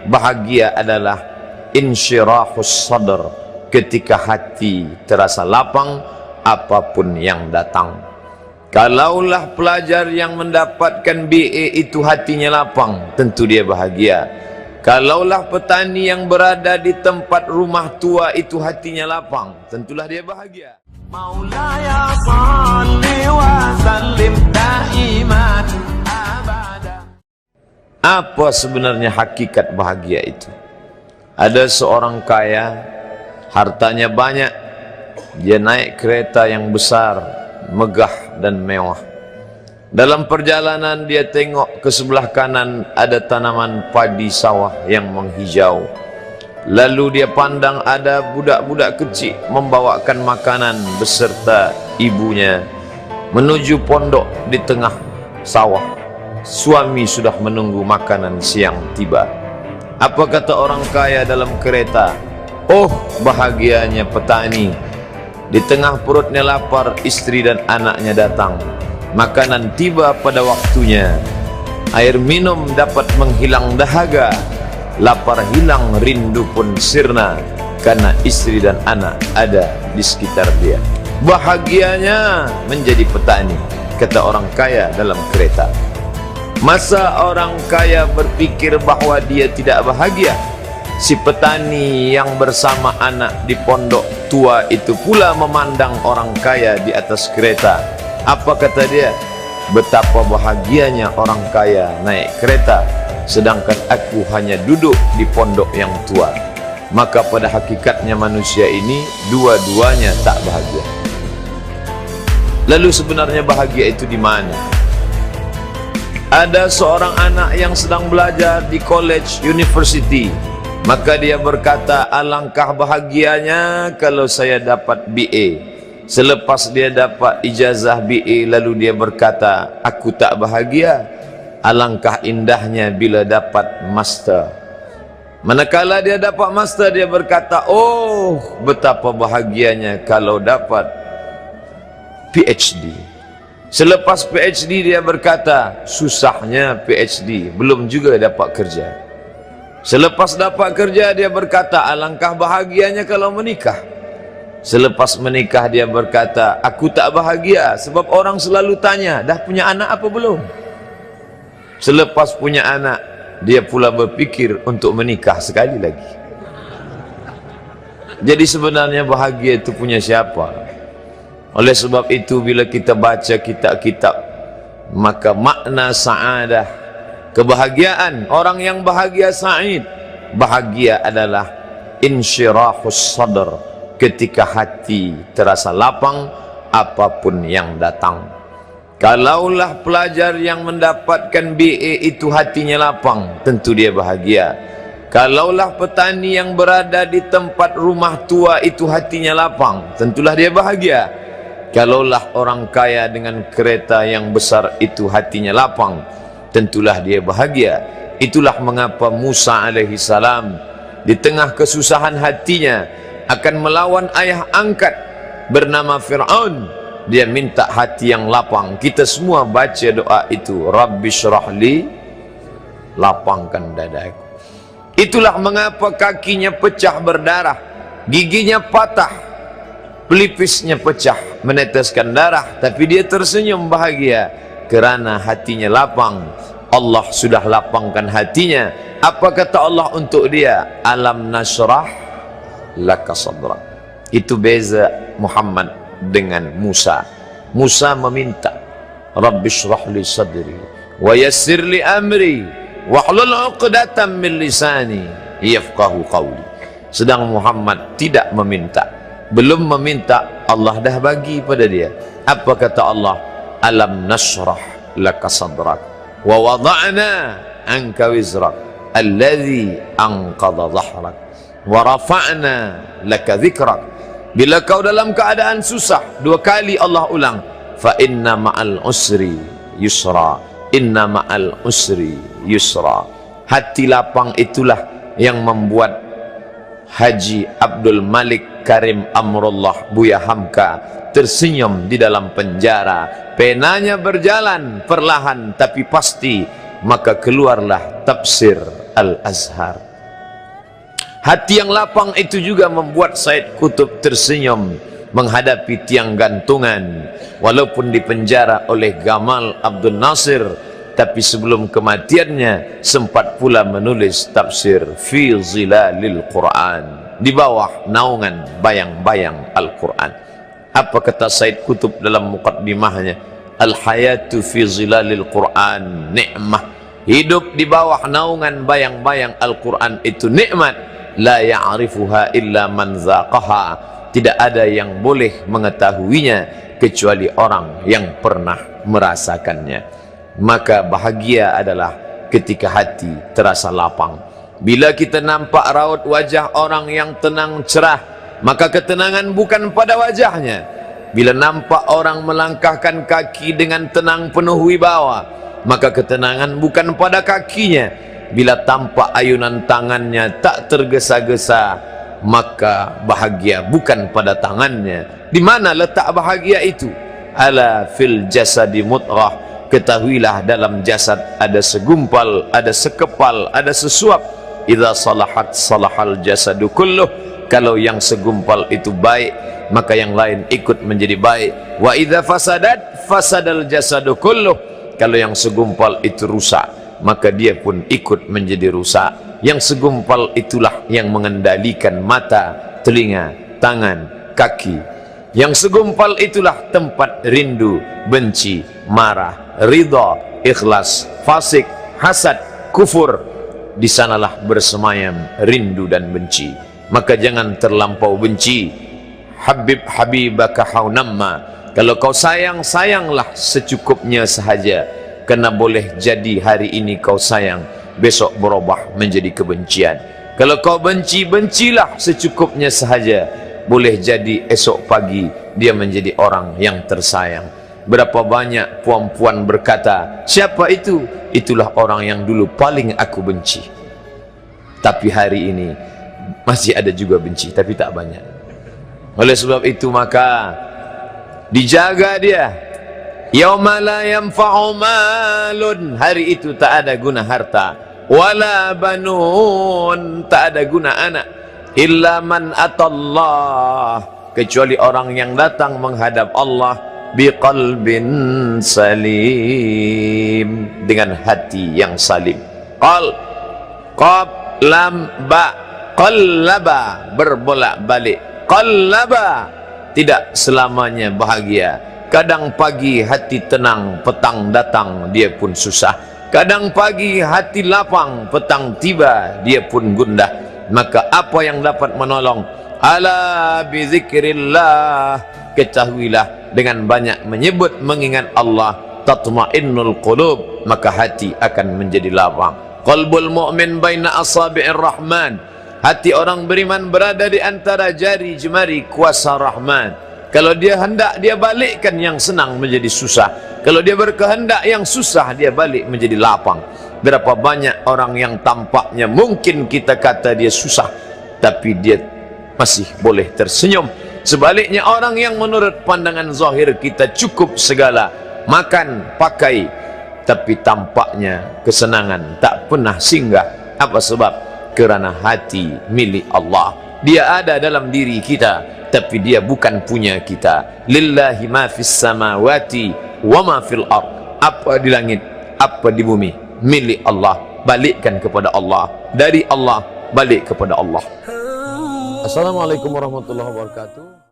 bahagia adalah insyirahus sadr, ketika hati terasa lapang apapun yang datang. Kalaulah pelajar yang mendapatkan BA itu hatinya lapang, tentu dia bahagia. Kalaulah petani yang berada di tempat rumah tua itu hatinya lapang, tentulah dia bahagia. Maulaya salli wa sallim daiman abada. Apa sebenarnya hakikat bahagia itu? Ada seorang kaya, hartanya banyak, dia naik kereta yang besar, megah dan mewah. Dalam perjalanan dia tengok ke sebelah kanan ada tanaman padi sawah yang menghijau. Lalu dia pandang ada budak-budak kecil membawakan makanan beserta ibunya menuju pondok di tengah sawah. Suami sudah menunggu makanan siang tiba. Apa kata orang kaya dalam kereta? Oh, bahagianya petani. Di tengah perutnya lapar, istri dan anaknya datang. Makanan tiba pada waktunya. Air minum dapat menghilang dahaga. Lapar hilang, rindu pun sirna, karena istri dan anak ada di sekitar dia. Bahagianya menjadi petani, kata orang kaya dalam kereta. Masa orang kaya berpikir bahwa dia tidak bahagia? Si petani yang bersama anak di pondok tua itu pula memandang orang kaya di atas kereta. Apa kata dia? Betapa bahagianya orang kaya naik kereta, sedangkan aku hanya duduk di pondok yang tua. Maka pada hakikatnya manusia ini dua-duanya tak bahagia. Lalu sebenarnya bahagia itu di mana? Ada seorang anak yang sedang belajar di college university. Maka dia berkata, alangkah bahagianya kalau saya dapat BA. Selepas dia dapat ijazah BA, lalu dia berkata, aku tak bahagia. Alangkah indahnya bila dapat master. Manakala dia dapat master, dia berkata, oh, betapa bahagianya kalau dapat PhD. Selepas PhD dia berkata, susahnya PhD, belum juga dapat kerja. Selepas dapat kerja dia berkata, alangkah bahagianya kalau menikah. Selepas menikah dia berkata, aku tak bahagia sebab orang selalu tanya, dah punya anak apa belum? Selepas punya anak, dia pula berpikir untuk menikah sekali lagi. Jadi sebenarnya bahagia itu punya siapa? Oleh sebab itu bila kita baca kitab-kitab, maka makna sa'adah, kebahagiaan, orang yang bahagia sa'id, bahagia adalah insyirahus sadr, ketika hati terasa lapang apapun yang datang. Kalaulah pelajar yang mendapatkan BA itu hatinya lapang, tentu dia bahagia. Kalaulah petani yang berada di tempat rumah tua itu hatinya lapang, tentulah dia bahagia. Kalaulah orang kaya dengan kereta yang besar itu hatinya lapang, tentulah dia bahagia. Itulah mengapa Musa alaihi salam di tengah kesusahan hatinya akan melawan ayah angkat bernama Fir'aun, dia minta hati yang lapang. Kita semua baca doa itu, Rabbi syrahli, lapangkan dadaku. Itulah mengapa kakinya pecah berdarah, giginya patah, pelipisnya pecah meneteskan darah, tapi dia tersenyum bahagia kerana hatinya lapang. Allah sudah lapangkan hatinya. Apa kata Allah untuk dia? Alam nasrah laka sadrak. Itu beza Muhammad dengan Musa. Musa meminta, Rabbi syrah li sadri wa yassir li amri wahlul 'uqdatam min lisani yafqahu qawli. Sedang Muhammad tidak meminta. Belum meminta, Allah dah bagi pada dia. Apa kata Allah? Alam nasrah laka sadrak wa wada'na anka wizrak alladhi anqadha dhahrak wa rafa'na laka dhikrak. Bila kau dalam keadaan susah, dua kali Allah ulang, fa inna ma'al usri yusra, inna ma'al usri yusra. Hati lapang itulah yang membuat Haji Abdul Malik Karim Amrullah Buya Hamka tersenyum di dalam penjara. Penanya berjalan perlahan tapi pasti, maka keluarlah tafsir Al-Azhar. Hati yang lapang itu juga membuat Said Qutb tersenyum menghadapi tiang gantungan, walaupun dipenjara oleh Gamal Abdul Nasir, tapi sebelum kematiannya sempat pula menulis tafsir Fi Zilalil Quran, di bawah naungan bayang-bayang Al-Quran. Apa kata Said Qutb dalam muqaddimahnya? Al-hayatu fi zilalil Quran ni'mah. Hidup di bawah naungan bayang-bayang Al-Quran itu nikmat. La ya'rifuha illa man zaqaha. Tidak ada yang boleh mengetahuinya kecuali orang yang pernah merasakannya. Maka bahagia adalah ketika hati terasa lapang. Bila kita nampak raut wajah orang yang tenang cerah, maka ketenangan bukan pada wajahnya. Bila nampak orang melangkahkan kaki dengan tenang penuh wibawa, maka ketenangan bukan pada kakinya. Bila tampak ayunan tangannya tak tergesa-gesa, maka bahagia bukan pada tangannya. Di mana letak bahagia itu? Ala fil jasadi mudghah. Ketahuilah dalam jasad ada segumpal, ada sekepal, ada sesuap. Idza salahat salahal jasadu kulluh. Kalau yang segumpal itu baik, maka yang lain ikut menjadi baik. Wa idza fasadat fasadal jasadu kulluh. Kalau yang segumpal itu rusak, maka dia pun ikut menjadi rusak. Yang segumpal itulah yang mengendalikan mata, telinga, tangan, kaki. Yang segumpal itulah tempat rindu, benci, marah, ridha, ikhlas, fasik, hasad, kufur. Di sanalah bersemayam rindu dan benci. Maka jangan terlampau benci. Habib habibaka haunamma. Kalau kau sayang, sayanglah secukupnya sahaja. Karena boleh jadi hari ini kau sayang, besok berubah menjadi kebencian. Kalau kau benci, bencilah secukupnya sahaja. Boleh jadi esok pagi dia menjadi orang yang tersayang. Berapa banyak puan-puan berkata, siapa itu? Itulah orang yang dulu paling aku benci. Tapi hari ini masih ada juga benci, tapi tak banyak. Oleh sebab itu maka dijaga dia. Yauma la yanfa'u malun, hari itu tak ada guna harta, wala banun, tak ada guna anak, illa man atallah, kecuali orang yang datang menghadap Allah biqalbin salim, dengan hati yang salim. Qaf lam ba, qallaba, berbolak-balik. Qallaba, tidak selamanya bahagia. Kadang pagi hati tenang, petang datang dia pun susah. Kadang pagi hati lapang, petang tiba dia pun gundah. Maka apa yang dapat menolong? Ala bizikrillah, ketahuilah dengan banyak menyebut mengingat Allah, tatma'innul qulub, maka hati akan menjadi lapang. Qalbul mu'min baina asabi'ir rahman, hati orang beriman berada di antara jari jemari kuasa Rahman. Kalau dia hendak, dia balikkan yang senang menjadi susah. Kalau dia berkehendak yang susah, dia balik menjadi lapang. Berapa banyak orang yang tampaknya mungkin kita kata dia susah, tapi dia masih boleh tersenyum. Sebaliknya orang yang menurut pandangan zahir kita cukup segala, makan, pakai, tapi tampaknya kesenangan tak pernah singgah. Apa sebab? Kerana hati milik Allah. Dia ada dalam diri kita, tapi dia bukan punya kita. Lillahi ma fis samawati wa ma fil ard. Apa di langit, apa di bumi, milik Allah. Balikkan kepada Allah. Dari Allah balik kepada Allah. Assalamualaikum warahmatullahi wabarakatuh.